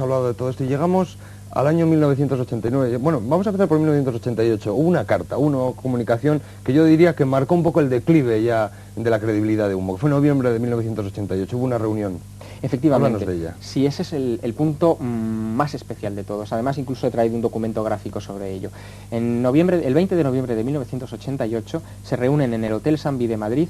hablado de todo esto y llegamos al año 1989. Bueno, vamos a empezar por 1988. Hubo una carta, una comunicación que yo diría que marcó un poco el declive ya de la credibilidad de Humo. Fue en noviembre de 1988, hubo una reunión. Efectivamente, Háblanos de ella. Sí, ese es el punto más especial de todos. Además, incluso he traído un documento gráfico sobre ello. El 20 de noviembre de 1988 se reúnen en el Hotel Sambi de Madrid,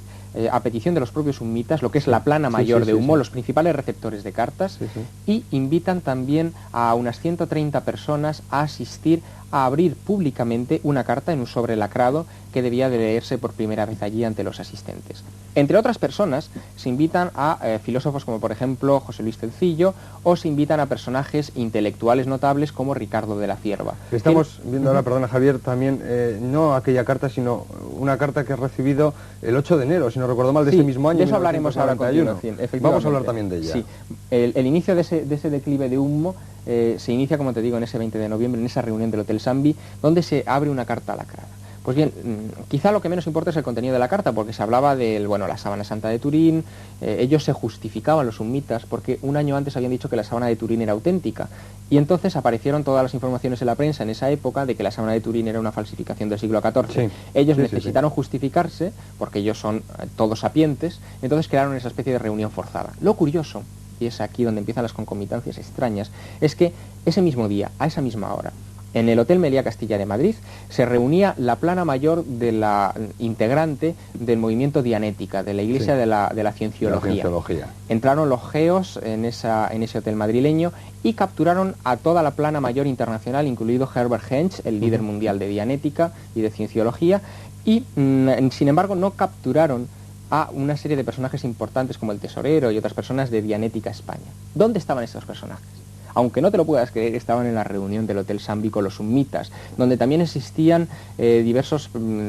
a petición de los propios humitas, lo que es la plana mayor de Humo, los principales receptores de cartas, y invitan también a unas 130 personas a asistir a abrir públicamente una carta en un sobre lacrado que debía de leerse por primera vez allí ante los asistentes. Entre otras personas, se invitan a filósofos como por ejemplo José Luis Cencillo, o se invitan a personajes intelectuales notables como Ricardo de la Cierva. Estamos viendo ahora, perdona Javier, también no aquella carta, sino una carta que has recibido el 8 de enero, si no recuerdo mal, de ese mismo año. De eso hablaremos ahora a continuación. Vamos a hablar también de ella. Sí, el inicio de ese declive de Humo se inicia, como te digo, en ese 20 de noviembre, en esa reunión del Hotel Sambi, donde se abre una carta lacrada. Pues bien, quizá lo que menos importa es el contenido de la carta, porque se hablaba de la sábana santa de Turín. Ellos se justificaban, los humitas, porque un año antes habían dicho que la sábana de Turín era auténtica, y entonces aparecieron todas las informaciones en la prensa en esa época de que la sábana de Turín era una falsificación del siglo XIV. Ellos necesitaron justificarse, porque ellos son todos sapientes, entonces crearon esa especie de reunión forzada. Lo curioso, y es aquí donde empiezan las concomitancias extrañas, es que ese mismo día, a esa misma hora, en el Hotel Meliá Castilla de Madrid, se reunía la plana mayor de la integrante del movimiento Dianética, de la Iglesia de la Cienciología. Entraron los geos en ese hotel madrileño y capturaron a toda la plana mayor internacional, incluido Herbert Hensch, el líder mundial de Dianética y de Cienciología, y sin embargo no capturaron a una serie de personajes importantes como el tesorero y otras personas de Dianética España. ¿Dónde estaban estos personajes? Aunque no te lo puedas creer, estaban en la reunión del Hotel Sambi con los humitas, donde también existían diversos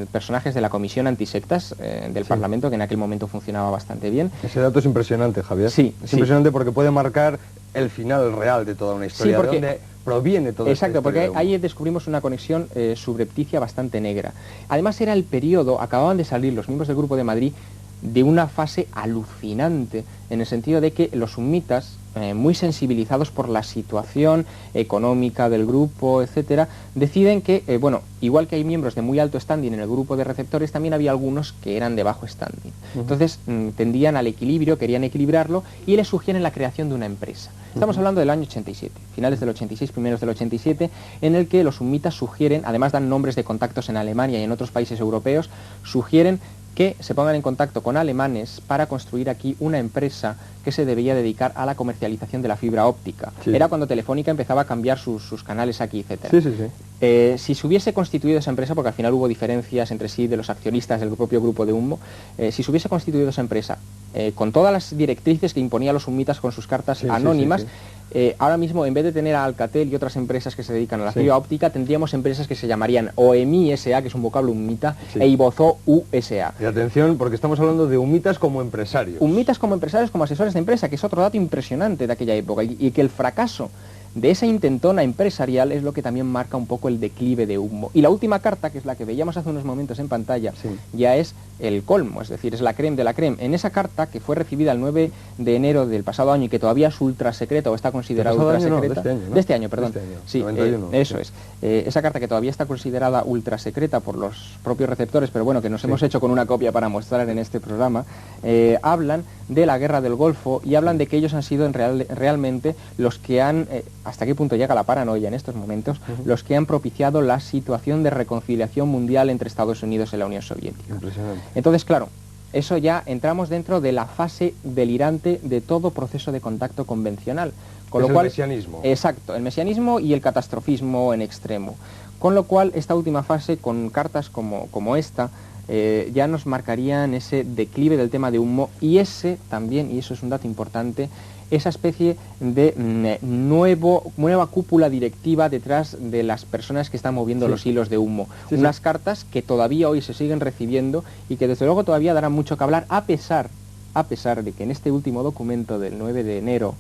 personajes de la Comisión Antisectas del Parlamento, que en aquel momento funcionaba bastante bien. Ese dato es impresionante, Javier. Sí, es impresionante porque puede marcar el final real de toda una historia, de dónde proviene todo esto. Exacto, porque ahí descubrimos una conexión subrepticia bastante negra. Además era el periodo, acababan de salir los miembros del Grupo de Madrid de una fase alucinante, en el sentido de que los humitas, muy sensibilizados por la situación económica del grupo, etcétera, deciden que, igual que hay miembros de muy alto standing en el grupo de receptores, también había algunos que eran de bajo standing. Entonces tendían al equilibrio, querían equilibrarlo, y les sugieren la creación de una empresa. Estamos hablando del año 87, finales del 86, primeros del 87, en el que los humitas sugieren, además dan nombres de contactos en Alemania y en otros países europeos, sugieren que se pongan en contacto con alemanes para construir aquí una empresa que se debía dedicar a la comercialización de la fibra óptica. Era cuando Telefónica empezaba a cambiar sus canales aquí, etcétera. Si se hubiese constituido esa empresa, porque al final hubo diferencias entre sí de los accionistas del propio grupo de Humo, si se hubiese constituido esa empresa con todas las directrices que imponía los humitas con sus cartas anónimas, ahora mismo, en vez de tener a Alcatel y otras empresas que se dedican a la fibra óptica, tendríamos empresas que se llamarían OEMI S.A., que es un vocablo humita, e Ibozó U.S.A. Y atención, porque estamos hablando de humitas como empresarios. Humitas como empresarios, como asesores de empresa, que es otro dato impresionante de aquella época, y que el fracaso de esa intentona empresarial es lo que también marca un poco el declive de Humo. Y la última carta, que es la que veíamos hace unos momentos en pantalla, ya es el colmo, es decir, es la creme de la creme. En esa carta, que fue recibida el 9 de enero del pasado año y que todavía es ultra secreta, o está considerada ultra secreta... de este año, perdón. Sí, 91, eso es. Esa carta, que todavía está considerada ultra secreta por los propios receptores, pero bueno, que nos hemos hecho con una copia para mostrar en este programa, hablan de la guerra del Golfo y hablan de que ellos han sido realmente los que han... hasta qué punto llega la paranoia en estos momentos, los que han propiciado la situación de reconciliación mundial entre Estados Unidos y la Unión Soviética. Entonces, claro, eso ya entramos dentro de la fase delirante de todo proceso de contacto convencional. Con lo cual, el mesianismo. Exacto, el mesianismo y el catastrofismo en extremo. Con lo cual, esta última fase, con cartas como esta, ya nos marcarían ese declive del tema de Humo, y ese también, y eso es un dato importante, esa especie de nueva cúpula directiva detrás de las personas que están moviendo los hilos de Humo. Unas cartas que todavía hoy se siguen recibiendo y que desde luego todavía darán mucho que hablar, a pesar de que en este último documento del 9 de enero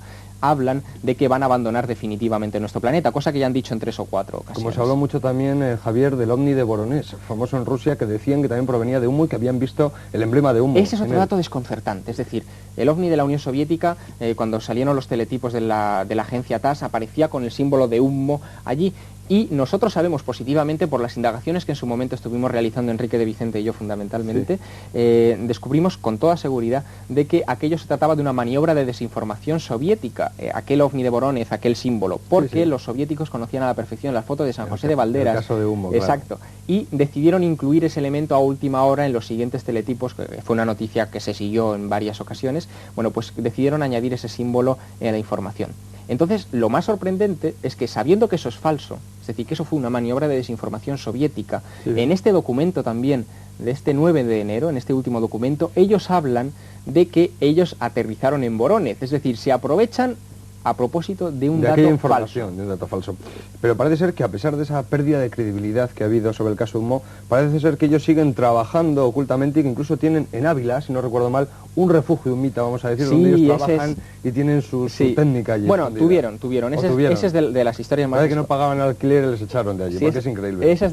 hablan de que van a abandonar definitivamente nuestro planeta, cosa que ya han dicho en 3 o 4 ocasiones. Como se habló mucho también, Javier, del ovni de Voronezh, famoso en Rusia, que decían que también provenía de humo y que habían visto el emblema de humo. Ese es otro dato desconcertante, es decir, el ovni de la Unión Soviética, cuando salieron los teletipos de la agencia TASS, aparecía con el símbolo de humo allí. Y nosotros sabemos positivamente, por las indagaciones que en su momento estuvimos realizando Enrique de Vicente y yo fundamentalmente, descubrimos con toda seguridad de que aquello se trataba de una maniobra de desinformación soviética, aquel ovni de Voronezh, aquel símbolo, porque los soviéticos conocían a la perfección las fotos de San José de Valderas. El caso de humo, exacto. Claro. Y decidieron incluir ese elemento a última hora en los siguientes teletipos, que fue una noticia que se siguió en varias ocasiones. Bueno, pues decidieron añadir ese símbolo en la información. Entonces, lo más sorprendente es que, sabiendo que eso es falso, es decir, que eso fue una maniobra de desinformación soviética, en este documento también, de este 9 de enero, en este último documento, ellos hablan de que ellos aterrizaron en Voronezh, es decir, se aprovechan a propósito de un dato falso. De un dato falso. Pero parece ser que, a pesar de esa pérdida de credibilidad que ha habido sobre el caso Humo, parece ser que ellos siguen trabajando ocultamente y que incluso tienen en Ávila, si no recuerdo mal, un refugio humita, vamos a decir, donde ellos trabajan y tienen su técnica allí. Bueno, tuvieron. Ese es de las historias más... Parece que no pagaban alquiler y les echaron de allí, porque es increíble. Esa es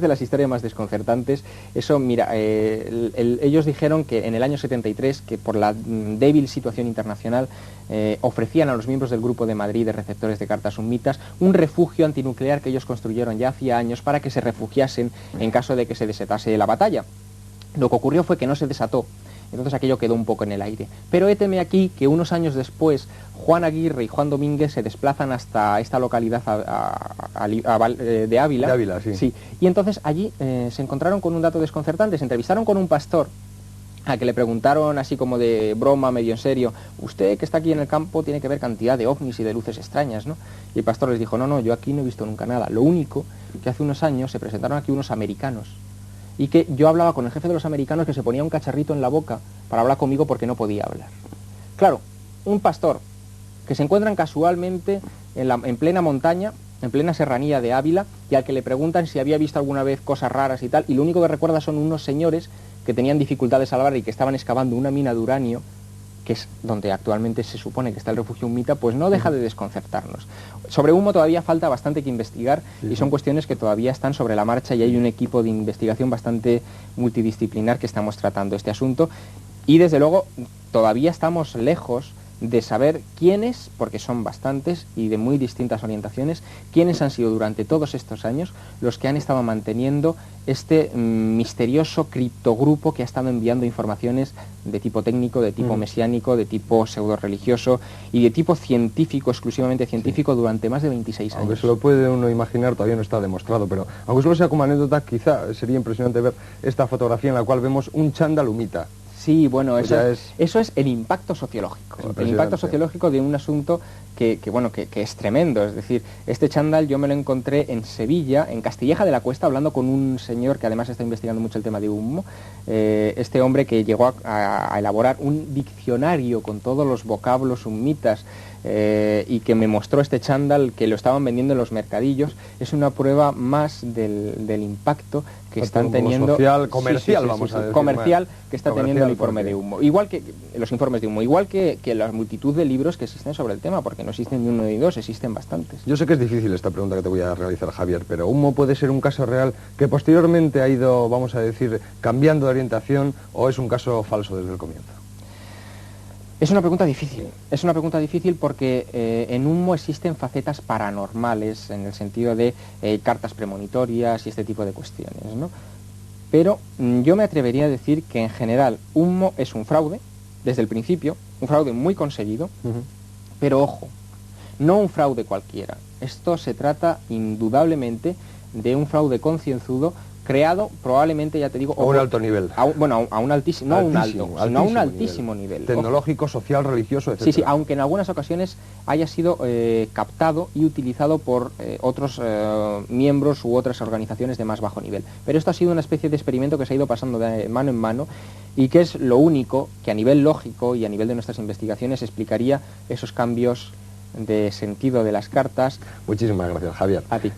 de las historias más desconcertantes. Eso, mira, ellos dijeron que en el año 73, que por la débil situación internacional, ofrecían a los miembros del Grupo de Madrid de receptores de cartas humitas un refugio antinuclear que ellos construyeron ya hacía años para que se refugiasen en caso de que se desatase la batalla. Lo que ocurrió fue que no se desató, entonces aquello quedó un poco en el aire. Pero héteme aquí que unos años después Juan Aguirre y Juan Domínguez se desplazan hasta esta localidad de Ávila. De Ávila, sí. Sí. Y entonces allí se encontraron con un dato desconcertante, se entrevistaron con un pastor al que le preguntaron así como de broma, medio en serio, usted que está aquí en el campo tiene que ver cantidad de ovnis y de luces extrañas, ¿no? Y el pastor les dijo, no, yo aquí no he visto nunca nada, lo único que hace unos años se presentaron aquí unos americanos y que yo hablaba con el jefe de los americanos que se ponía un cacharrito en la boca para hablar conmigo porque no podía hablar. Claro, un pastor que se encuentran casualmente en plena montaña, en plena serranía de Ávila, y al que le preguntan si había visto alguna vez cosas raras y tal, y lo único que recuerda son unos señores que tenían dificultades al hablar y que estaban excavando una mina de uranio, que es donde actualmente se supone que está el refugio humita, pues no deja de desconcertarnos. Sobre humo todavía falta bastante que investigar y son cuestiones que todavía están sobre la marcha y hay un equipo de investigación bastante multidisciplinar que estamos tratando este asunto y desde luego todavía estamos lejos de saber quiénes, porque son bastantes y de muy distintas orientaciones, quiénes han sido durante todos estos años los que han estado manteniendo este misterioso criptogrupo que ha estado enviando informaciones de tipo técnico, de tipo mesiánico, de tipo pseudo-religioso y de tipo científico, exclusivamente científico, durante más de 26 años. Aunque se lo puede uno imaginar, todavía no está demostrado, pero aunque solo sea como anécdota, quizá sería impresionante ver esta fotografía en la cual vemos un chándal humita. Sí, bueno, eso es el impacto sociológico. El impacto sociológico de un asunto que es tremendo. Es decir, este chándal yo me lo encontré en Sevilla, en Castilleja de la Cuesta, hablando con un señor que además está investigando mucho el tema de humo. Este hombre que llegó a elaborar un diccionario con todos los vocablos humitas y que me mostró este chándal que lo estaban vendiendo en los mercadillos. Es una prueba más del impacto que están teniendo... Social, comercial, vamos a decir. Comercial que está teniendo el informe de humo. Igual que los informes de humo, igual que la multitud de libros que existen sobre el tema, porque no existen ni uno ni dos, existen bastantes. Yo sé que es difícil esta pregunta que te voy a realizar, Javier, pero ¿humo puede ser un caso real que posteriormente ha ido, vamos a decir, cambiando de orientación o es un caso falso desde el comienzo? Es una pregunta difícil porque en humo existen facetas paranormales en el sentido de cartas premonitorias y este tipo de cuestiones, ¿no? Pero yo me atrevería a decir que en general humo es un fraude, desde el principio, un fraude muy conseguido, pero ojo, no un fraude cualquiera. Esto se trata indudablemente de un fraude concienzudo creado probablemente, ya te digo... A un alto nivel. A un altísimo, no a un altísimo nivel. Tecnológico, social, religioso, etc. Sí, aunque en algunas ocasiones haya sido captado y utilizado por otros miembros u otras organizaciones de más bajo nivel. Pero esto ha sido una especie de experimento que se ha ido pasando de mano en mano y que es lo único que a nivel lógico y a nivel de nuestras investigaciones explicaría esos cambios de sentido de las cartas. Muchísimas gracias, Javier. A ti.